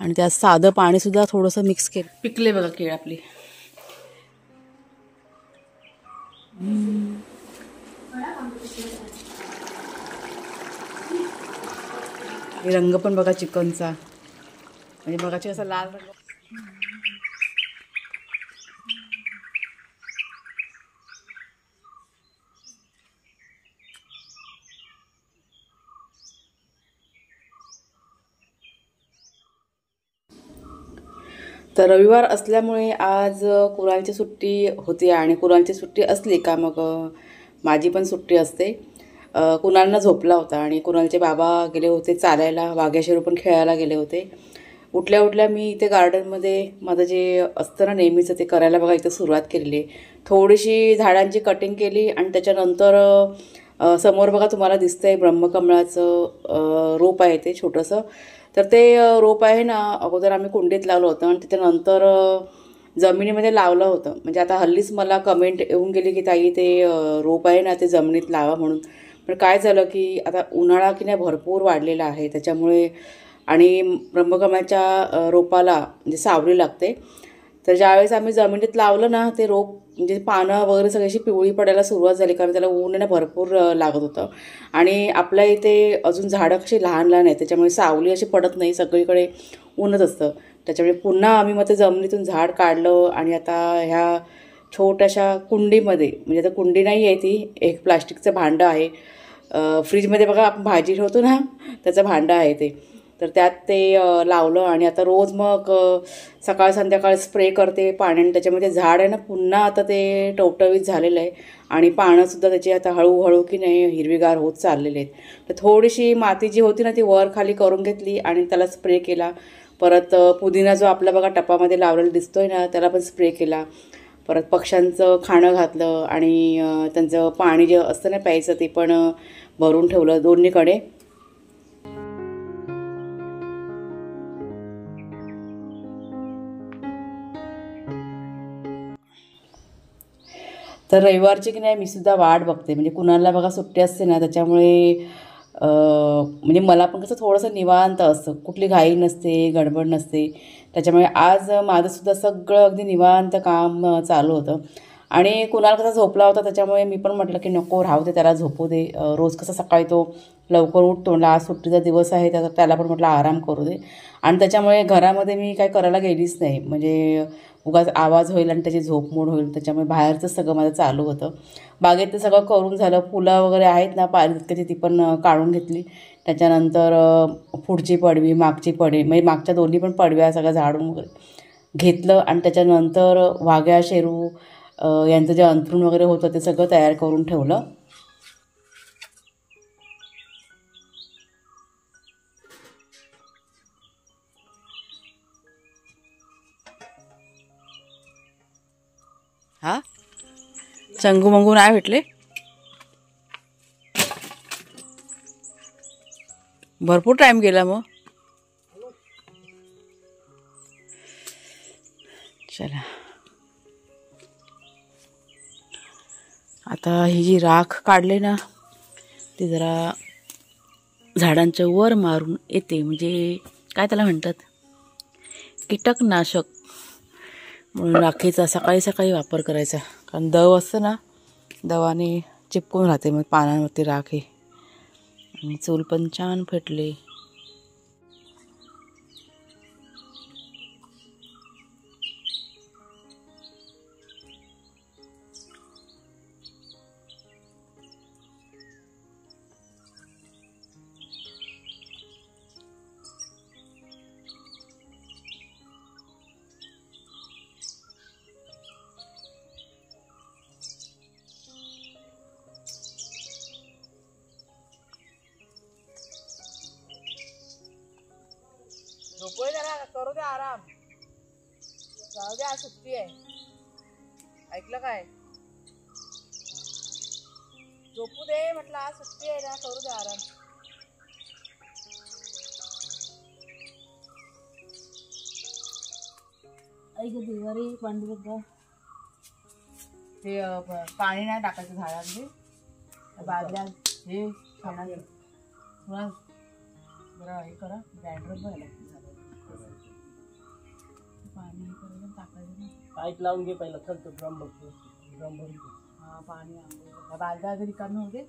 आणि त्यात साधं पाणी सुद्धा थोडंसं मिक्स केलं. पिकले बघा केळ आपली. रंग पण बघा चिकनचा, म्हणजे बघाची असा लाल रंग. तर रविवार असल्यामुळे आज कुणालची सुट्टी होती आणि कुणालची सुट्टी असली का मग माझी पण सुट्टी असते. कुणालनं झोपला होता आणि कुणालचे बाबा गेले होते चालायला, वाघ्याशेरू पण खेळायला गेले होते. उठल्या उठल्या मी इथे गार्डनमध्ये माझं जे असतं ना नेहमीचं ते करायला बघा इथं सुरुवात केलेली आहे. थोडीशी झाडांची कटिंग केली आणि त्याच्यानंतर समोर बघा तुम्हाला दिसतंय ब्रह्मकमळाचं रोप आहे ते छोटंसं. तर ते रोप आहे ना अगोदर आम्ही कुंडीत लावलं होतं आणि त्याच्यानंतर जमिनीमध्ये लावलं होतं. म्हणजे आता हल्लीच मला कमेंट येऊन गेली की ताई ते रोप आहे ना ते जमिनीत लावा म्हणून. पण काय झालं की आता उन्हाळा की नाही भरपूर वाढलेला आहे त्याच्यामुळे, आणि ब्रह्मकमळाच्या रोपाला म्हणजे सावली लागते. तर ज्यावेळेस आम्ही जमिनीत लावलं ना ते रोप म्हणजे पानं वगैरे सगळी अशी पिवळी पडायला सुरुवात झाली, कारण त्याला ऊन ना भरपूर लागत होतं. आणि आपल्या इथे अजून झाडं कशी लहान लहान आहेत त्याच्यामुळे सावली अशी पडत नाही, सगळीकडे ऊनच असतं. त्याच्यामुळे पुन्हा आम्ही मग ते जमिनीतून झाड काढलं आणि आता ह्या छोट्याशा कुंडीमध्ये, म्हणजे आता कुंडी नाही आहे ती, एक प्लास्टिकचं भांडं आहे. फ्रीजमध्ये बघा आपण भाजी ठेवतो ना त्याचं भांडं आहे ते. तर त्यात ते लावलं आणि आता रोज मग सकाळ संध्याकाळ स्प्रे करते पाण्याने. त्याच्यामध्ये झाड आहे ना पुन्हा आता ते टवटवीत झालेलं आहे आणि पानंसुद्धा त्याची आता हळूहळू की नाही हिरवीगार होत चाललेले आहेत. तर थोडीशी माती जी होती ना ती वर खाली करून घेतली आणि त्याला स्प्रे केला. परत पुदिना जो आपला बघा टपामध्ये लावलेला दिसतोय ना त्याला पण स्प्रे केला. परत पक्ष्यांचं खाणं घातलं आणि त्यांचं पाणी जे असतं ना प्यायचं ते पण भरून ठेवलं दोन्हीकडे. तर रविवारची की नाही मी सुद्धा वाट बघते. म्हणजे कुणाला बघा सुट्टी असते ना त्याच्यामुळे म्हणजे मला पण कसं थोडंसं निवांत असतं, कुठली घाई नसते, गडबड नसते. त्याच्यामुळे आज माझंसुद्धा सगळं अगदी निवांत काम चालू होतं. आणि कुणाल कसा झोपला होता त्याच्यामुळे मी पण म्हटलं की नको राहू दे त्याला झोपू दे. रोज कसं सकाळी तो लवकर उठतो ना, आज सुट्टीचा दिवस आहे त्याला पण म्हटलं आराम करू दे. आणि त्याच्यामुळे घरामध्ये मी काय करायला गेलीच नाही, म्हणजे उगाच आवाज होईल आणि त्याची झोपमोड होईल. त्याच्यामुळे बाहेरचंच सगळं माझं चालू होतं. बागेत सगळं करून झालं, फुलं वगैरे आहेत ना पारिजातकाची ती पण काढून घेतली. त्याच्यानंतर पुढची पडवी मागची पडवी म्हणजे मागच्या दोन्ही पण पडव्या सगळ्या झाडून वगैरे घेतलं. आणि त्याच्यानंतर वाघ्या शेरू यांचं जे अंथरूण वगैरे होतं ते सगळं तयार करून ठेवलं. हा चंगू मंगू नाही भेटले, भरपूर टाइम गेला मग. चला आता ही जी राख काढली ना ती जरा झाडांच्या वर मारून येते, म्हणजे काय त्याला म्हणतात कीटकनाशक म्हणून राखेचा सकाळी सकाळी वापर करायचा. कारण दव असतं ना दवाने चिपकून राहते मग पानांवरती राख. आणि चूल पण छान पेटले. झोपोय जरा, करू दे आराम, जाऊ दे आज सुट्टी आहे. ऐकलं काय? झोपू दे म्हटलं, आज सुट्टी आहे ना, करू दे आराम. ऐक देवारे पांडुरंगा ते पाणी नाही टाकायचं झाडांमध्ये, बादल्या हे खाणार जरा हे करा ग्राइंडर झालं पाणी हे करायला टाकायचं पाईप लावून घे पहिला. चल तो ड्रम बघतो. ड्रम भरून घे. हा पाणी आंघोळ बालद्या जरी रिकामी होते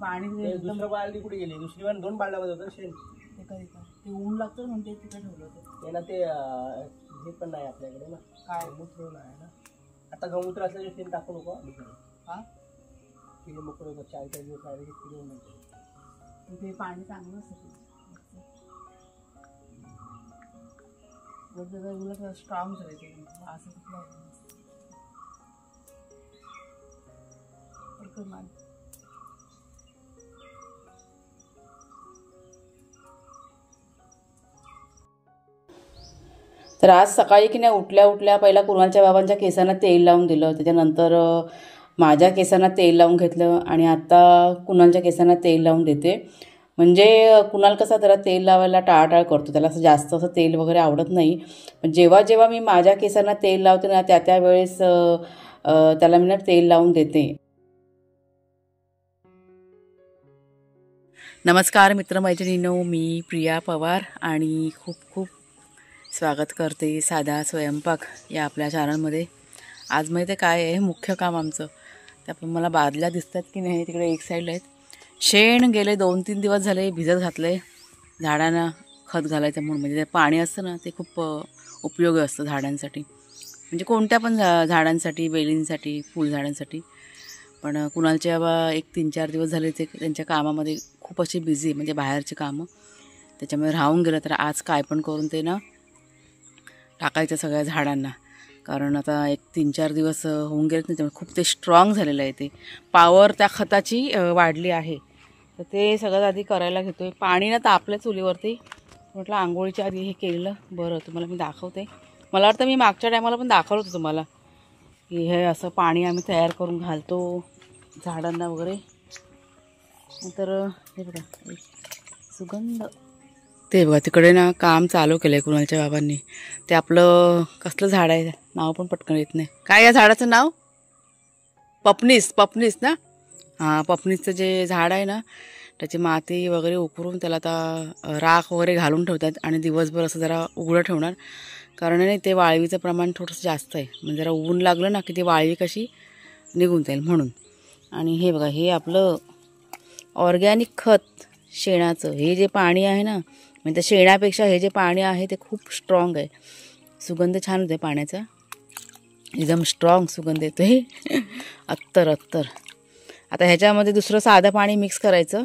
पाणी. दुसरं बालदी कुठे गेली? दुसरी पण 2 बालद्यामध्ये होतं शेण. ते कधी ते ऊन लागतं म्हणते तिथे ठेवलं होतं ते ना. ते हे पण नाही आपल्याकडे ना. काय गौमूत्र आहे ना. आता गौमूत्र असल्याचे शेण टाकू नको. हा किती मोकळं होतं 4-4 दिवस राहिले की किती म्हणते ते पाणी चांगलं असतं. उलट स्ट्रॉंग करायचं असं कुठलं तर आज सकाळी की नाही उठल्या उठल्या पहिला कुणालच्या बाबांच्या केसांना तेल लावून दिलं. त्याच्यानंतर माझ्या केसांना तेल लावून घेतलं आणि आता कुणालच्या केसांना तेल लावून देते. म्हणजे कुणाल कसा जरा तेल लावायला टाळाटाळ करतो. त्याला असं जास्त असं तेल वगैरे आवडत नाही. पण जेव्हा जेव्हा मी माझ्या केसांना तेल लावते ना त्या वेळेस त्याला मी ना तेल लावून देते. नमस्कार मित्रमैत्रिणींनो, मी प्रिया पवार आणि खूप खूप स्वागत करते साधा स्वयंपाक या आपल्या चॅनलमध्ये. आज माहिती आहे काय आहे मुख्य काम आमचं. त्या पण मला बादल्या दिसतात की नाही तिकडे एक साईडला आहेत. शेण गेले 2-3 दिवस झाले भिजत घातले झाडांना खत घालायचं म्हणून. म्हणजे ते पाणी असतं ना ते खूप उपयोगी असतं झाडांसाठी. म्हणजे कोणत्या पण झाडांसाठी, वेलींसाठी, फुलझाडांसाठी. पण कुणालच्या बाबा 1-3-4 दिवस झाले ते त्यांच्या कामामध्ये खूप अशी बिझी, म्हणजे बाहेरची कामं, त्याच्यामुळे राहून गेलं. तर आज काय पण करून ते ना टाकायचं सगळ्या झाडांना. कारण आता 1-3-4 दिवस होऊन गेलेत ना त्यामुळे खूप ते स्ट्रॉंग झालेलं आहे. ते पॉवर त्या खताची वाढली आहे. तर ते सगळं आधी करायला घेतो आहे. पाणी ना तापलं चुलीवरती. म्हटलं आंघोळीच्या आधी हे केलं बरं. तुम्हाला मी दाखवते. मला वाटतं मी मागच्या टायमाला पण दाखवलं होतं तुम्हाला की हे असं पाणी आम्ही तयार करून घालतो झाडांना वगैरे. नंतर हे बघा सुगंध. ते बघा तिकडे ना काम चालू केलं आहे कुणालच्या बाबांनी. ते आपलं कसलं झाड आहे नाव पण पटकन येत नाही. काय या झाडाचं नाव? पपनीस. पपनीस ना. हां पपनीसचं जे झाड आहे ना त्याची माती वगैरे उकरून त्याला आता राख वगैरे घालून ठेवतात आणि दिवसभर असं जरा उघडं ठेवणार. कारण नाही ते वाळवीचं प्रमाण थोडंसं जास्त आहे. म्हणजे जरा ऊन लागलं ना की ती वाळवी कशी निघून जाईल म्हणून. आणि हे बघा हे आपलं ऑर्गॅनिक खत शेणाचं. हे जे पाणी आहे ना म्हणजे त्या शेणापेक्षा हे जे पाणी आहे ते खूप स्ट्रॉंग आहे. सुगंध छान होते पाण्याचा. एकदम स्ट्रॉंग सुगंध येतो हे. अत्तर. आता ह्याच्यामध्ये दुसरं साधं पाणी मिक्स करायचं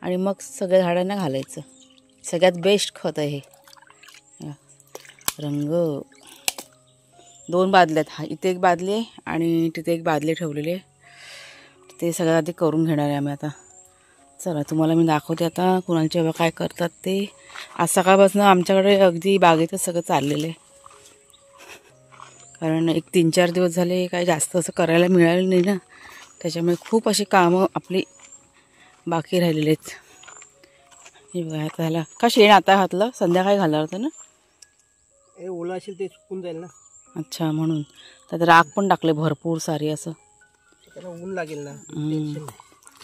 आणि मग सगळ्या झाडांना घालायचं. सगळ्यात बेस्ट खत आहे हे. रंग 2 बादल्यात. हा इथे एक बादली आहे आणि तिथे एक बादली ठेवलेली आहे. ते सगळं आधी करून घेणार आहे आम्ही आता. चला तुम्हाला मी दाखवते आता कुणालचे बाबा काय करतात ते. आज सकाळपासून आमच्याकडे अगदी बागेतच सगळं चाललेलं आहे. कारण 1-3-4 दिवस झाले काही जास्त असं करायला मिळालं नाही ना. त्याच्यामुळे खूप अशी कामं आपली बाकी राहिलेली आहेत. हे बघा आता ह्याला का शेण आता घातलं? संध्याकाळी घालणार होतं ना. हे ओलं असेल ते सुकून जाईल ना. अच्छा म्हणून. त्यात राख पण टाकले भरपूर सारी असं. त्याला ऊन लागेल ना.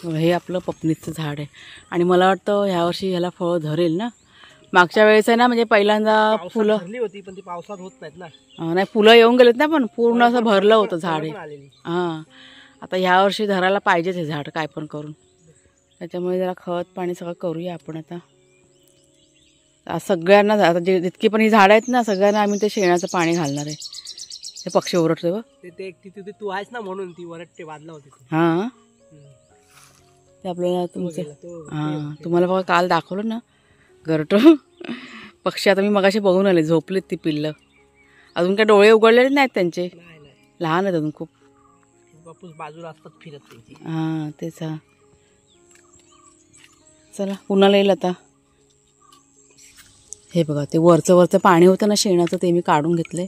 हे आपलं पपनीचं झाड आहे आणि मला वाटतं ह्यावर्षी ह्याला फळ धरेल ना. मागच्या वेळेस आहे ना म्हणजे पहिल्यांदा फुलं धरली होती पण ती पावसात होत नाहीत ना. नाही फुलं येऊन गेलेत ना पण पूर्ण असं भरलं होतं झाड. हां आता ह्यावर्षी धरायला पाहिजेच हे झाड काय पण करून. त्याच्यामुळे जरा खत पाणी सगळं करूया आपण आता. सगळ्यांना आता जितकी पण ही झाडं आहेत ना सगळ्यांना आम्ही ते शेणाचं पाणी घालणार आहे. हे पक्षी ओरडते बघ. ते तिथे तू आहेस ना म्हणून ती वरटते बादला होती. हां ते आपल्याला तुमचं हां तुम्हाला बघा काल दाखवलं ना घरटं पक्षी. आता मी मगाशी बघून आले झोपलेत ती पिल्लं. अजून काय डोळे उघडलेले नाहीत त्यांचे. लहान आहेत अजून खूप. बापूस बाजूला असतात फिरत त्यांची. हां तेच. हां चला कुणाला येईल आता. हे बघा ते वरचं पाणी होतं ना शेणाचं ते मी काढून घेतलं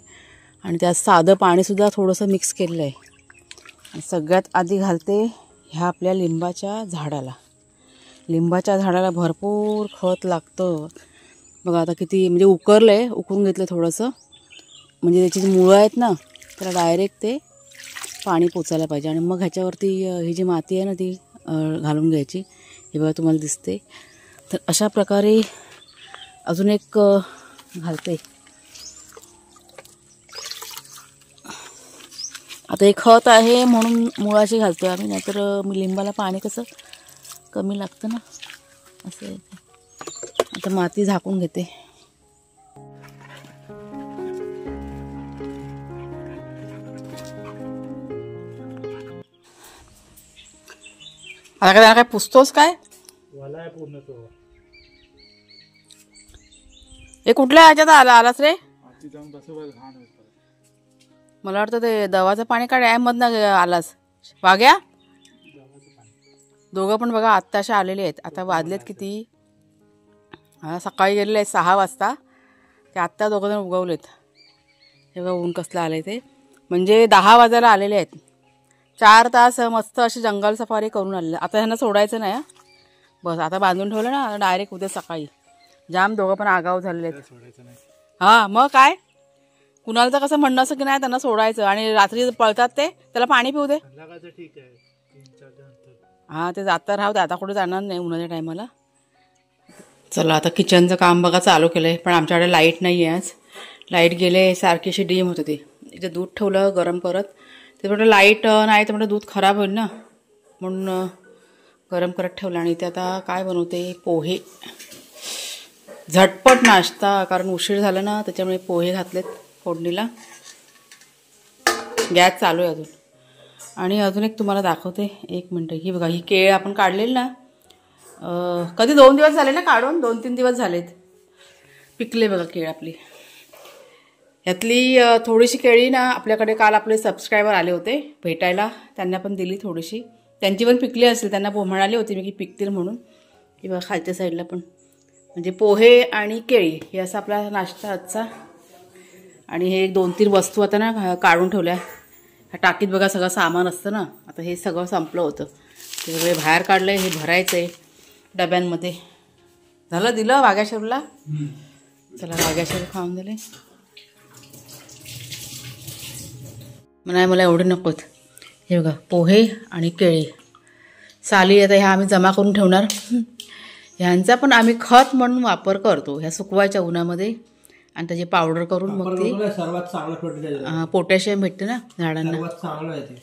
आणि त्यात साधं पाणीसुद्धा थोडंसं मिक्स केलेलं आहे. आणि सगळ्यात आधी घालते ह्या आपल्या लिंबाच्या झाडाला. लिंबाच्या झाडाला भरपूर खत लागतं. बघा आता किती म्हणजे उकरलं आहे. उकरून घेतलं थोडंसं. म्हणजे त्याची जी मुळं आहेत ना त्याला डायरेक्ट ते पाणी पोचायला पाहिजे. आणि मग ह्याच्यावरती ही जी माती आहे ना ती घालून घ्यायची. हे बघा तुम्हाला दिसते. तर अशा प्रकारे अजून एक घालते. आता हे खत आहे म्हणून मुळाशी घालतो आम्ही, नाहीतर लिंबाला पाणी कसं कमी लागतं ना, असं आहे. आता माती झाकून घेते. आता काय पुसतोस काय? वाला आहे पूर्ण तो. हे कुठल्या ह्याच्यात आलास रे? आधी जाऊन बसव घाण होत. मला वाटतं ते दवाचं पाणी का डॅममधनं आलास वाग्या. दोघं पण बघा आत्ताशे आलेले आहेत. आता वाजलेत किती? सकाळी गेलेले आहेत 6 वाजता. ते आत्ता दोघं जण उगवलेत. हे बघा ऊन कसलं आलं आहे ते. म्हणजे 10 वाजायला आलेले आहेत. 4 तास मस्त अशी जंगल सफारी करून आलेले. आता ह्यांना सोडायचं नाही. बस आता बांधून ठेवलं ना, डायरेक्ट उद्या सकाळी. जाम दोघं पण आगाव झालेले आहेत. हां मग काय, कुणाला तर कसं म्हणणं असं की नाही त्यांना सोडायचं आणि रात्री पळतात ते, त्याला पाणी पिऊ दे. ठीक आहे. हां ते जाता राहू दे, आता कुठे जाणार नाही उन्हाच्या टायमाला. चला आता किचनचं काम बघा चालू केलं आहे. पण आमच्याकडे लाईट नाही आहे आज. लाईट गेले सारखी अशी डीम होत होती. इथे दूध ठेवलं गरम करत. ते म्हटलं लाईट नाही तर म्हटलं दूध खराब होईल ना, म्हणून गरम करत ठेवलं. आणि इथे आता काय बनवते, पोहे. झटपट नाश्ता, कारण उशीर झाला ना त्याच्यामुळे पोहे घातलेत फोडणीला. गॅस चालू आहे अजून. आणि अजून एक तुम्हाला दाखवते, 1 मिनटं. ही बघा, ही केळ आपण काढलेली ना, कधी 2 दिवस झाले ना काढून, 2-3 दिवस झालेत. पिकले बघा केळ आपली. यातली थोडीशी केळी ना आपल्याकडे काल आपले सबस्क्रायबर आले होते भेटायला, त्यांना पण दिली थोडीशी. त्यांची पण पिकली असेल, त्यांना म्हणाली होती मी की पिकतील म्हणून. की बघा खालच्या साईडला पण. म्हणजे पोहे आणि केळी हे असा आपला नाश्ता आजचा. आणि हे 2-3 वस्तू आता ना काढून ठेवल्या. टाकीत बघा सगळं सामान असतं ना, आता हे सगळं संपलं होतं. ते सगळे बाहेर काढलं आहे. हे भरायचं आहे डब्यांमध्ये. झालं, दिलं वाघ्याशरूला. चला वाघ्याशरू खाऊन दिले. नाही मला एवढे नकोत. हे बघा पोहे आणि केळी. साली आता ह्या आम्ही जमा करून ठेवणार. ह्यांचा पण आम्ही खत म्हणून वापर करतो. ह्या सुकवायच्या उन्हामध्ये आणि त्याची पावडर करून मग ती सर्वात चांगलं पोटॅशियम भेटते ना झाडांना. सर्वात चांगलं आहे ते.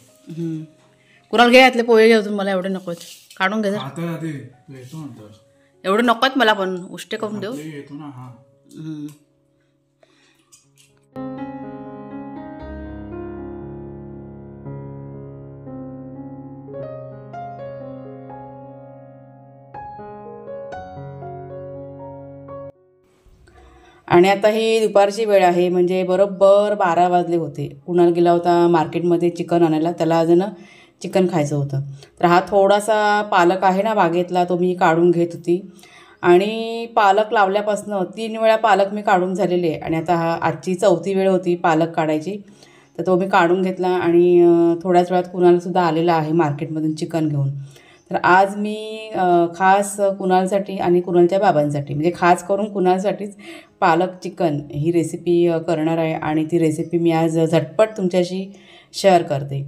कुणाला घे यातले पोहे घे अजून, मला एवढे नकोत. काढून घे. एवढे नकोत मला, पण उष्टे करून देऊ. आणि आता ही दुपारची वेळ आहे, म्हणजे बरोबर 12 वाजले होते. कुणाल गेला होता मार्केटमध्ये चिकन आणायला, त्याला अजून चिकन खायचं होतं. तर हा थोडासा पालक आहे ना बागेतला, तो मी काढून घेत होती. आणि पालक लावल्यापासनं 3 वेळा पालक मी काढून झालेले आहे. आणि आता आजची 4थी वेळ होती पालक काढायची. तर तो मी काढून घेतला. आणि थोड्याच वेळात कुणालसुद्धा आलेला आहे मार्केटमधून चिकन घेऊन. तर आज मी खास कुणालसाठी आणि कुणालच्या बाबांसाठी, म्हणजे खास करून कुणालसाठीच पालक चिकन ही रेसिपी करणार आहे. आणि ती रेसिपी मी आज झटपट तुमच्याशी शेअर करते.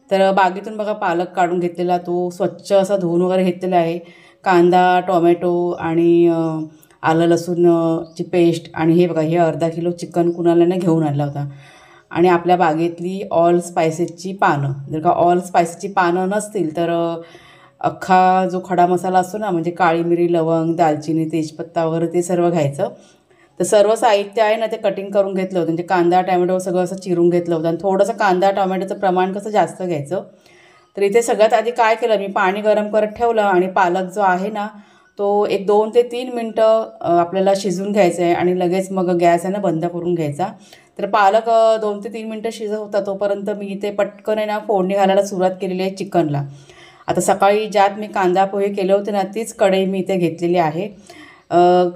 तर बागेतून बघा पालक काढून घेतलेला, तो स्वच्छ असा धुवून वगैरे घेतलेला आहे. कांदा, टोमॅटो आणि आलं लसूणची पेस्ट. आणि हे बघा, हे अर्धा किलो चिकन कुणालाने घेऊन आणला होता. आणि आपल्या बागेतली ऑल स्पायसेसची पानं. जर का ऑल स्पायसेसची पानं नसतील तर अख्खा जो खडा मसाला असतो ना, म्हणजे काळी मिरी, लवंग, दालचिनी, तेजपत्ता वगैरे ते सर्व घ्यायचं. तर सर्व साहित्य आहे ना ते कटिंग करून घेतलं होतं. म्हणजे कांदा टोमॅटो सगळं असं चिरून घेतलं होतं. आणि थोडंसं कांदा टोमॅटोचं प्रमाण कसं जास्त घ्यायचं. तर इथे सगळ्यात आधी काय केलं मी, पाणी गरम करत ठेवलं. आणि पालक जो आहे ना तो एक 2 ते 3 मिनटं आपल्याला शिजून घ्यायचं आहे. आणि लगेच मग गॅस आहे ना बंद करून घ्यायचा. तर पालक 2 ते 3 मिनटं शिजत होता तोपर्यंत मी इथे पटकन आहे ना फोडणी घालायला सुरुवात केलेली आहे चिकनला. आता सकाळी ज्यात मी कांदा पोहे केले होते ना, तीच कढई मी इथे घेतलेली आहे.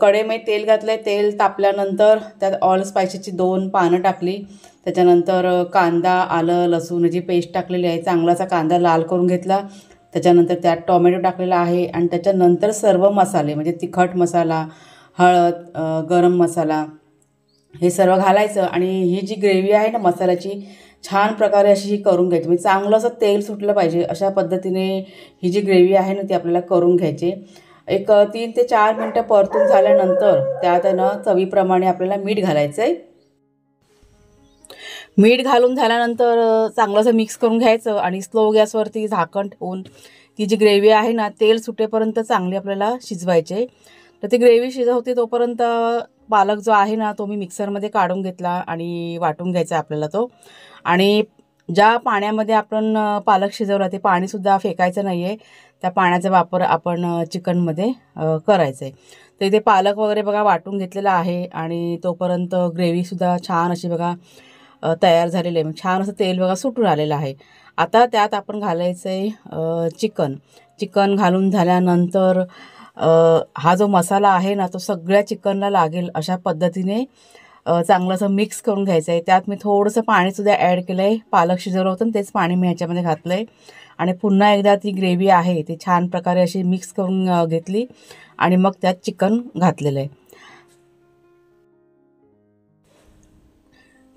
कढईमध्ये तेल घातलं आहे. तेल तापल्यानंतर त्यात ऑल स्पायसेसची 2 पानं टाकली. त्याच्यानंतर कांदा, आलं लसूणची पेस्ट टाकलेली आहे. चांगलासा कांदा लाल करून घेतला. त्याच्यानंतर त्यात टोमॅटो टाकलेला आहे. आणि त्याच्यानंतर सर्व मसाले, म्हणजे तिखट मसाला, हळद, गरम मसाला हे सर्व घालायचं. आणि ही जी ग्रेव्ही आहे ना मसाल्याची, छान प्रकारे अशी ही करून घ्यायची. म्हणजे चांगलं असं तेल सुटलं पाहिजे अशा पद्धतीने ही जी ग्रेव्ही आहे ना ती आपल्याला करून घ्यायची. एक 3 ते 4 मिनटं परतून झाल्यानंतर त्यात आहे ना चवीप्रमाणे आपल्याला मीठ घालायचं आहे. मीठ घालून झाल्यानंतर चांगलं असं मिक्स करून घ्यायचं आणि स्लो गॅसवरती झाकण ठेवून ती जी ग्रेव्ही आहे ना तेल सुटेपर्यंत चांगली आपल्याला शिजवायचे. तर ती ग्रेव्ही शिजवते तोपर्यंत पालक जो आहे ना तो मी मिक्सरमध्ये काढून घेतला आणि वाटून घ्यायचा आपल्याला तो. आणि ज्या पाण्यामध्ये आपण पालक शिजवला ते पाणीसुद्धा फेकायचं नाही आहे. त्या पाण्याचा वापर आपण चिकनमध्ये करायचा आहे. तर इथे पालक वगैरे बघा वाटून घेतलेला आहे आणि तोपर्यंत ग्रेव्हीसुद्धा छान अशी बघा तयार झालेलं आहे. छान असं तेल बघा सुटून आलेलं आहे. आता त्यात आपण घालायचं आहे चिकन घालून झाल्यानंतर हा जो मसाला आहे ना तो सगळ्या चिकनला लागेल अशा पद्धतीने चांगलं असं मिक्स करून घ्यायचं आहे. त्यात मी थोडंसं पाणीसुद्धा ॲड केलं आहे. पालक शिजवलं होतं तेच पाणी मी ह्याच्यामध्ये घातलं आहे आणि पुन्हा एकदा ती ग्रेव्ही आहे ती छान प्रकारे अशी मिक्स करून घेतली आणि मग त्यात चिकन घातलेलं आहे.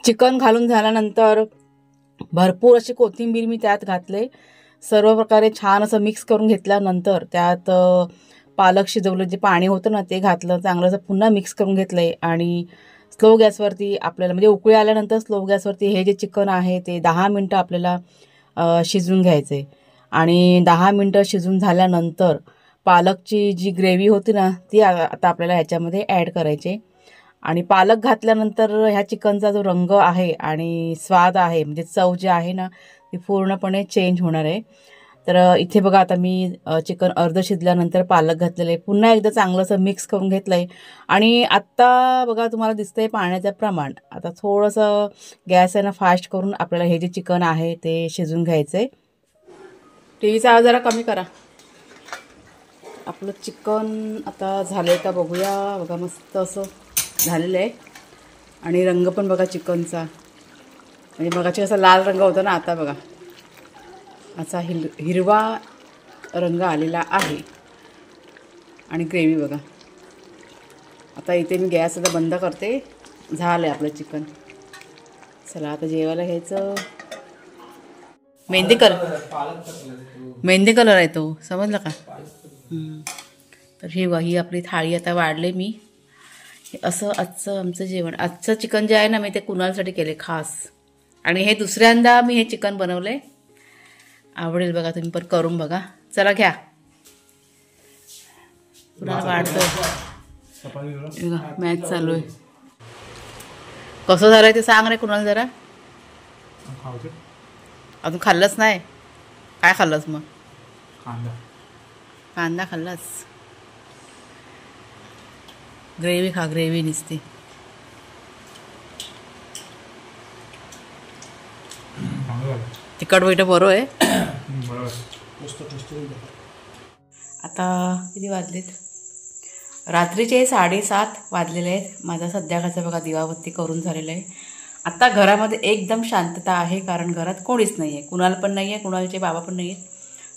चिकन घालून झाल्यानंतर भरपूर अशी कोथिंबीर मी त्यात घातले. सर्व प्रकारे छान असं मिक्स करून घेतल्यानंतर त्यात पालक शिजवलं जे पाणी होतं ना ते घातलं. चांगलं असं पुन्हा मिक्स करून घेतलं आहे आणि स्लो गॅसवरती आपल्याला म्हणजे उकळी आल्यानंतर स्लो गॅसवरती हे जे चिकन आहे ते 10 मिनटं आपल्याला शिजवून घ्यायचं आहे. आणि 10 मिनटं शिजून झाल्यानंतर पालकची जी ग्रेव्ही होती ना ती आता आपल्याला ह्याच्यामध्ये ॲड करायची. आणि पालक घातल्यानंतर ह्या चिकनचा जो रंग आहे आणि स्वाद आहे म्हणजे चव जी आहे ना ती पूर्णपणे चेंज होणार आहे. तर इथे बघा आता मी चिकन अर्ध शिजल्यानंतर पालक घातलेलं आहे. पुन्हा एकदा चांगलं असं मिक्स करून घेतलं आहे आणि आत्ता बघा तुम्हाला दिसतंय पाण्याचं प्रमाण. आता थोडंसं गॅस आहे ना फास्ट करून आपल्याला हे जे चिकन आहे ते शिजवून घ्यायचं आहे. टीव्हीचा आवाज जरा कमी करा. आपलं चिकन आता झालं आहे का बघूया. बघा मस्त असं झालेलं आहे आणि रंग पण बघा चिकनचा म्हणजे मगाची असा लाल रंग होता ना आता बघा असा हिरवा रंग आलेला आहे. आणि ग्रेव्ही बघा. आता इथे मी गॅस आता बंद करते. झालं आहे आपलं चिकन. चला आता जेवायला घ्यायचं. मेहंदी कलर आहे तो समजलं का. तर ही आपली थाळी आता वाढले मी. असं आजचं आमचं जेवण. आजचं चिकन जे आहे ना मी ते कुणालसाठी केले खास आणि हे दुसऱ्यांदा मी हे चिकन बनवले. आवडेल बघा तुम्ही पण करून बघा. चला घ्या. कुणाला वाढतं मॅच चालू आहे. कसं झालं आहे ते सांग रे कुणाल जरा. अजून खाल्लंच नाही. काय खाल्लंस मग. कांदा खाल्लास. ग्रेव्ही खा. ग्रेव्ही निसते. तिखट बैठं बरं आहे. आता किती वाजलेत. रात्रीचे 7:30 वाजलेले आहेत. माझा संध्याकाळचा बघा दिवाबत्ती करून झालेला आहे. आता घरामध्ये एकदम शांतता आहे कारण घरात कोणीच नाही आहे. कुणाल पण नाही आहे. कुणालचे बाबा पण नाही आहेत.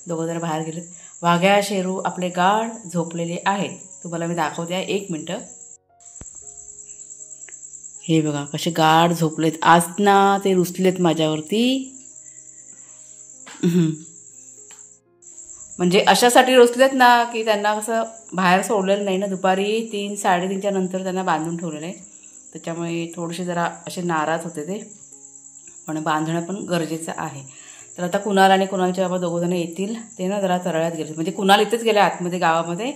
दोघं जण बाहेर गेलेत. वाघ्या शेरू आपले गाढ झोपलेले आहेत. तुम्हाला मी दाखवते 1 मिनटं. हे बघा कसे गाढ झोपलेत. आज ना ते रुसलेत माझ्यावरती. म्हणजे अशासाठी रुसलेत ना की त्यांना कसं बाहेर सोडलेलं नाही ना. दुपारी 3-3:30च्या नंतर त्यांना बांधून ठेवलेलं आहे. त्याच्यामुळे थोडेसे जरा असे नाराज होते ते. पण बांधणं पण गरजेचं आहे. तर आता कुणाल आणि कुणालचे बाबा दोघंजण येतील. ते ना जरा तरळ्यात गेले. म्हणजे कुणाल इथेच गेले आतमध्ये गावामध्ये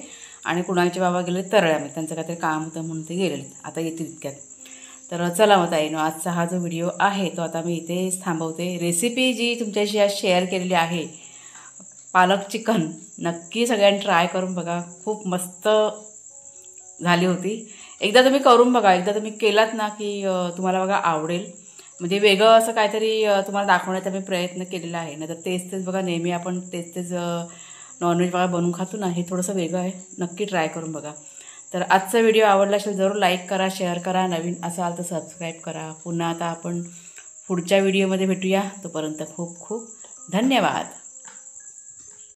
आणि कुणालचे बाबा गेले तरळ्यामध्ये. त्यांचं काहीतरी काम होतं म्हणून ते गेलेले. आता येतील इतक्यात. तर चला मग ताईनो आजचा हा जो व्हिडिओ आहे तो आता मी इथेच थांबवते. रेसिपी जी तुमच्याशी आज शेअर केलेली आहे पालक चिकन नक्की सगळ्यांनी ट्राय करून बघा. खूप मस्त झाली होती. एकदा तुम्ही करून बघा. एकदा तुम्ही केलात ना की तुम्हाला बघा आवडेल. म्हणजे वेगळं असं काहीतरी तुम्हाला दाखवण्याचा मी प्रयत्न केलेला आहे. नाहीतर तेच बघा नेहमी आपण तेच नॉनव्हेज बघा बनवून खातो ना. हे थोडंसं वेगळं आहे. नक्की ट्राय करून बघा. तर आजचा व्हिडिओ आवडला असेल जरूर लाईक करा, शेअर करा. नवीन असाल तर सबस्क्राईब करा. पुन्हा आता आपण पुढच्या व्हिडिओमध्ये भेटूया. तोपर्यंत खूप खूप धन्यवाद.